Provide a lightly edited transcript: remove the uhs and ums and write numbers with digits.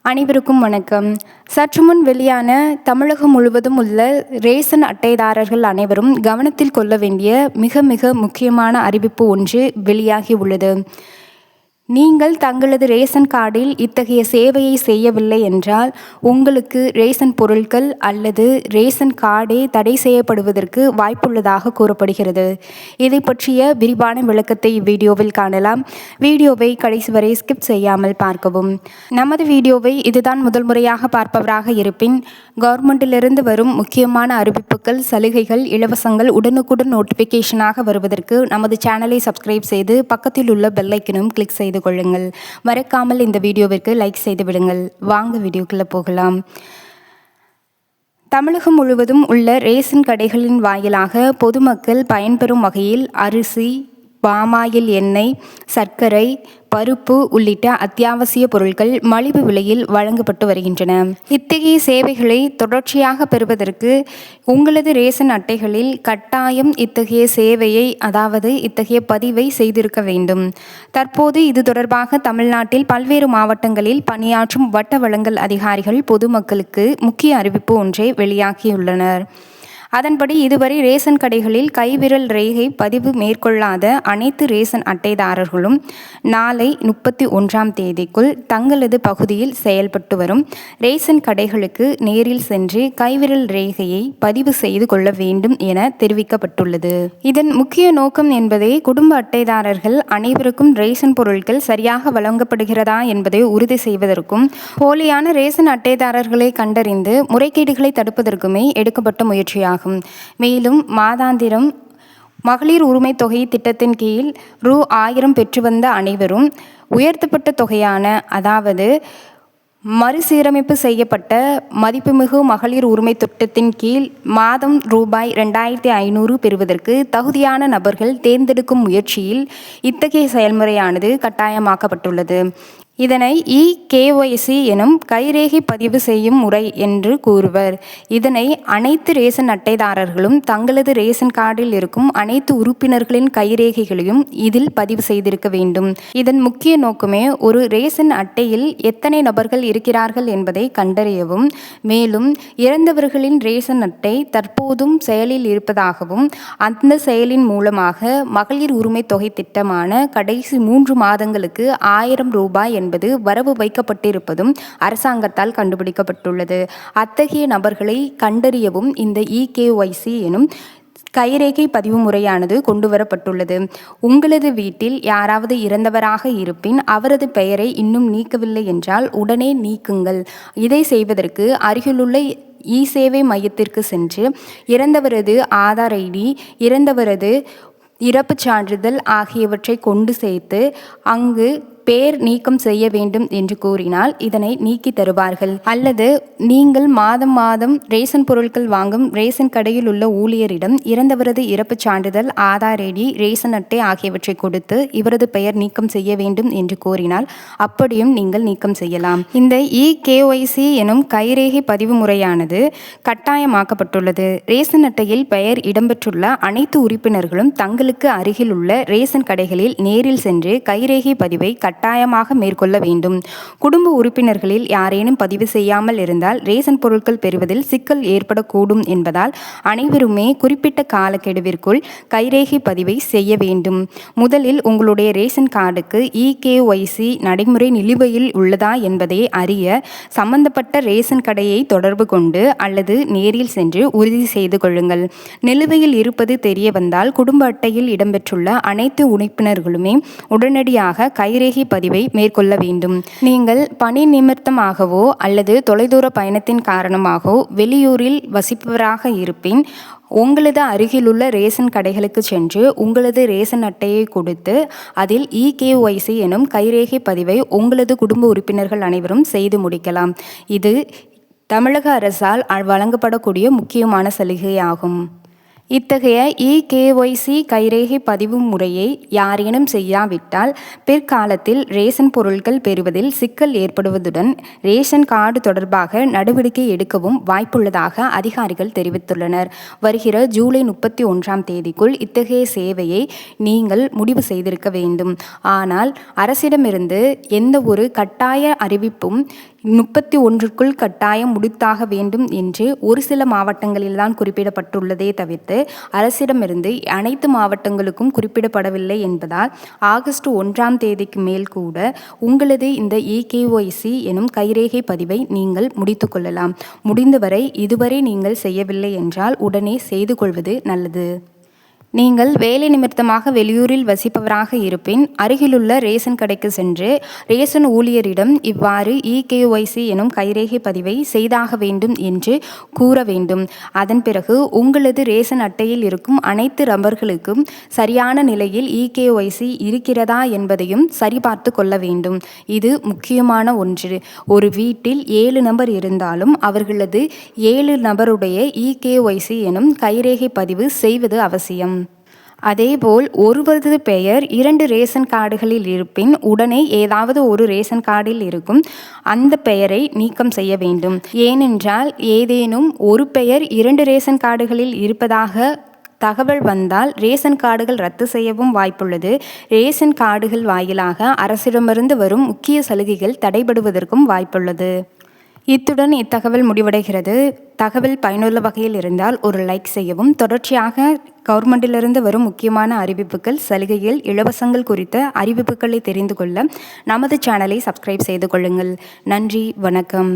அனைவருக்கும் வணக்கம். சற்றுமுன் வெளியான தமிழகம் முழுவதும் உள்ள ரேஷன் அட்டைதாரர்கள் அனைவரும் கவனத்தில் கொள்ள வேண்டிய மிக மிக முக்கியமான அறிவிப்பு ஒன்று வெளியாகி உள்ளது. நீங்கள் தங்களது ரேஷன் கார்டில் இத்தகைய சேவையை செய்யவில்லை என்றால் உங்களுக்கு ரேஷன் பொருட்கள் அல்லது ரேஷன் கார்டே தடை செய்யப்படுவதற்கு வாய்ப்புள்ளதாக கூறப்படுகிறது. இதை பற்றிய விரிவான விளக்கத்தை வீடியோவில் காணலாம். வீடியோவை கடைசி வரை ஸ்கிப் செய்யாமல் பார்க்கவும். நமது வீடியோவை இதுதான் முதல் முறையாக பார்ப்பவராக இருப்பின் கவர்மெண்டிலிருந்து வரும் முக்கியமான அறிவிப்புகள், சலுகைகள், இலவசங்கள் உடனுக்குடன் நோட்டிஃபிகேஷனாக வருவதற்கு நமது சேனலை சப்ஸ்கிரைப் செய்து பக்கத்தில் உள்ள பெல் ஐக்கனும் கிளிக் செய்து கொள்ளுங்கள். மறக்காமல் இந்த வீடியோவிற்கு லைக் செய்து விடுங்கள். வாங்க வீடியோக்குள்ள போகலாம். தமிழகம் முழுவதும் உள்ள ரேஷன் கடைகளின் வாயிலாக பொதுமக்கள் பயன்பெறும் வகையில் அரிசி, பாமாயில் எண்ணெய், சர்க்கரை, பருப்பு உள்ளிட்ட அத்தியாவசிய பொருட்கள் மலிவு விலையில் வழங்கப்பட்டு வருகின்றன. இத்தகைய சேவைகளை தொடர்ச்சியாக பெறுவதற்கு உங்களது ரேஷன் அட்டைகளில் கட்டாயம் இத்தகைய சேவையை, அதாவது இத்தகைய பதிவை செய்திருக்க வேண்டும். தற்போது இது தொடர்பாக தமிழ்நாட்டில் பல்வேறு மாவட்டங்களில் பணியாற்றும் வட்ட வழங்கல் அதிகாரிகள் பொதுமக்களுக்கு முக்கிய அறிவிப்பு ஒன்றை வெளியாகியுள்ளனர். அதன்படி இதுவரை ரேஷன் கடைகளில் கைவிரல் ரேகை பதிவு மேற்கொள்ளாத அனைத்து ரேஷன் அட்டைதாரர்களும் நாளை 31ஆம் தேதிக்குள் தங்களது பகுதியில் செயல்பட்டு வரும் ரேஷன் கடைகளுக்கு நேரில் சென்று கைவிரல் ரேகையை பதிவு செய்து கொள்ள வேண்டும் என தெரிவிக்கப்பட்டுள்ளது. இதன் முக்கிய நோக்கம் என்பதை குடும்ப அட்டைதாரர்கள் அனைவருக்கும் ரேஷன் பொருட்கள் சரியாக வழங்கப்படுகிறதா என்பதை உறுதி செய்வதற்கும், போலியான ரேஷன் அட்டைதாரர்களை கண்டறிந்து முறைகேடுகளை தடுப்பதற்குமே எடுக்கப்பட்ட முயற்சியாகும். மேலும் மாதாந்திரம் மகளிர் உரிமை தொகை திட்டத்தின் கீழ் ரூ.1000 பெற்று வந்த அனைவரும் உயர்த்தப்பட்ட தொகையான, அதாவது மறுசீரமைப்பு செய்யப்பட்ட மதிப்புமிகு மகளிர் உரிமை திட்டத்தின் கீழ் மாதம் ரூ.2500 பெறுவதற்கு தகுதியான நபர்கள் தேர்ந்தெடுக்கும் முயற்சியில் இத்தகைய செயல்முறையானது கட்டாயமாக்கப்பட்டுள்ளது. இதனை இ-KYC எனும் கைரேகை பதிவு செய்யும் முறை என்று கூறுவர். இதனை அனைத்து ரேஷன் அட்டைதாரர்களும் தங்களது ரேஷன் கார்டில் இருக்கும் அனைத்து உறுப்பினர்களின் கைரேகைகளையும் இதில் பதிவு செய்திருக்க வேண்டும். இதன் முக்கிய நோக்கமே ஒரு ரேஷன் அட்டையில் எத்தனை நபர்கள் இருக்கிறார்கள் என்பதை கண்டறியவும், மேலும் இறந்தவர்களின் ரேஷன் அட்டை தற்போதும் செயலில் இருப்பதாகவும், அந்த செயலின் மூலமாக மகளிர் உரிமை தொகை திட்டமான கடைசி 3 மாதங்களுக்கு ரூ.1000 என்பது வரவு வைக்கப்பட்டிருப்பதும் அரசாங்கத்தால் கண்டுபிடிக்கப்பட்டுள்ளது. அத்தகைய நபர்களை கண்டறியவும் இந்த இ-KYC எனும் கைரேகை பதிவு முறையானது கொண்டு வரப்பட்டுள்ளது. உங்களது வீட்டில் யாராவது இறந்தவராக இருப்பின் அவரது பெயரை இன்னும் நீக்கவில்லை என்றால் உடனே நீக்குங்கள். இதை செய்வதற்கு அருகிலுள்ள இ-சேவை மையத்திற்கு சென்று இறந்தவரது ஆதார் ஐடி, இறந்தவரது இறப்புச் சான்றிதழ் ஆகியவற்றை கொண்டு சேர்த்து அங்கு பேர் நீக்கம் செய்ய வேண்டும் என்று கூறினால் இதனை நீக்கி தருவார்கள். அல்லது நீங்கள் மாதம் மாதம் ரேஷன் பொருட்கள் வாங்கும் ரேஷன் கடையில் உள்ள ஊழியரிடம் இறந்தவரது இறப்புச் சான்றிதழ், ஆதார் ஐடி, ரேஷன் அட்டை ஆகியவற்றை கொடுத்து இவரது பெயர் நீக்கம் செய்ய வேண்டும் என்று கூறினால் அப்படியும் நீங்கள் நீக்கம் செய்யலாம். இந்த இ-KYC எனும் கைரேகை பதிவு முறையானது கட்டாயமாக்கப்பட்டுள்ளது. ரேஷன் அட்டையில் பெயர் இடம்பெற்றுள்ள அனைத்து உறுப்பினர்களும் தங்களுக்கு அருகில் உள்ள ரேஷன் கடைகளில் நேரில் சென்று கைரேகை பதிவை கட்டாயமாக மேற்கொள்ள வேண்டும். குடும்ப உறுப்பினர்களில் யாரேனும் பதிவு செய்யாமல் இருந்தால் ரேஷன் பொருட்கள் பெறுவதில் சிக்கல் ஏற்படக்கூடும் என்பதால் அனைவருமே குறிப்பிட்ட காலக்கெடுவிற்குள் கைரேகை பதிவை செய்ய வேண்டும். முதலில் உங்களுடைய ரேஷன் கார்டுக்கு இ-KYC நடைமுறை நிலுவையில் உள்ளதா என்பதை அறிய சம்பந்தப்பட்ட ரேஷன் கடையை தொடர்பு கொண்டு அல்லது நேரில் சென்று உறுதி செய்து கொள்ளுங்கள். நிலுவையில் இருப்பது தெரிய வந்தால் குடும்ப அட்டையில் இடம்பெற்றுள்ள அனைத்து உறுப்பினர்களுமே உடனடியாக கைரேகை பதிவை மேற்கொள்ள வேண்டும். நீங்கள் பணி நிமித்தமாகவோ அல்லது தொலைதூர பயணத்தின் காரணமாகவோ வெளியூரில் வசிப்பவராக இருப்பின் உங்களது அருகிலுள்ள ரேஷன் கடைகளுக்கு சென்று உங்களது ரேஷன் அட்டையை கொடுத்து அதில் இ-KYC எனும் கைரேகை பதிவை உங்களது குடும்ப உறுப்பினர்கள் அனைவரும் செய்து முடிக்கலாம். இது தமிழக அரசால் வழங்கப்படக்கூடிய முக்கியமான சலுகையாகும். இத்தகைய இ-KYC கைரேகை பதிவு முறையை யாரேனும் செய்யாவிட்டால் பிற்காலத்தில் ரேஷன் பொருட்கள் பெறுவதில் சிக்கல் ஏற்படுவதுடன் ரேஷன் கார்டு தொடர்பாக நடவடிக்கை எடுக்கவும் வாய்ப்புள்ளதாக அதிகாரிகள் தெரிவித்துள்ளனர். வருகிற ஜூலை 31ஆம் தேதிக்குள் இத்தகைய சேவையை நீங்கள் முடிவு செய்திருக்க வேண்டும். ஆனால் அரசிடமிருந்து எந்த ஒரு கட்டாய அறிவிப்பும் 31க்குள் கட்டாயம் முடித்தாக வேண்டும் என்று ஒரு சில மாவட்டங்களில்தான் குறிப்பிடப்பட்டுள்ளதே தவிர்த்து அரசிடமிருந்து அனைத்து மாவட்டங்களுக்கும் குறிப்பிடப்படவில்லை என்பதால் ஆகஸ்ட் 1ஆம் தேதிக்கு மேல் கூட உங்களது இந்த EKYC எனும் கைரேகை பதிவை நீங்கள் முடித்து கொள்ளலாம். முடிந்தவரை இதுவரை நீங்கள் செய்யவில்லை என்றால் உடனே செய்து கொள்வது நல்லது. நீங்கள் வேலை நிமித்தமாக வெளியூரில் வசிப்பவராக இருப்பின் அருகிலுள்ள ரேஷன் கடைக்கு சென்று ரேஷன் ஊழியரிடம் இவ்வாறு EKYC எனும் கைரேகை பதிவை செய்தாக வேண்டும் என்று கூற வேண்டும். அதன் பிறகு உங்களது ரேஷன் அட்டையில் இருக்கும் அனைத்து நபர்களுக்கும் சரியான நிலையில் EKYC இருக்கிறதா என்பதையும் சரிபார்த்து கொள்ள வேண்டும். இது முக்கியமான ஒன்று. ஒரு வீட்டில் 7 நபர் இருந்தாலும் அவர்களது 7 நபருடைய EKYC எனும் கைரேகை பதிவு செய்வது அவசியம். அதேபோல் ஒருவரது பெயர் 2 ரேஷன் கார்டுகளில் இருப்பின் உடனே ஏதாவது ஒரு ரேஷன் கார்டில் இருக்கும் அந்த பெயரை நீக்கம் செய்ய வேண்டும். ஏனென்றால் ஏதேனும் ஒரு பெயர் 2 ரேஷன் கார்டுகளில் இருப்பதாக தகவல் வந்தால் ரேஷன் கார்டுகள் ரத்து செய்யவும் வாய்ப்புள்ளது. ரேஷன் கார்டுகள் வாயிலாக அரசிடமிருந்து வரும் முக்கிய சலுகைகள் தடைபடுவதற்கும் வாய்ப்புள்ளது. இத்துடன் இத்தகவல் முடிவடைகிறது. தகவல் பயனுள்ள வகையில் இருந்தால் ஒரு லைக் செய்யவும். தொடர்ச்சியாக கவர்மெண்டிலிருந்து வரும் முக்கியமான அறிவிப்புகள், சலுகைகள், இலவசங்கள் குறித்த அறிவிப்புகளை தெரிந்து கொள்ள நமது சேனலை சப்ஸ்கிரைப் செய்து கொள்ளுங்கள். நன்றி, வணக்கம்.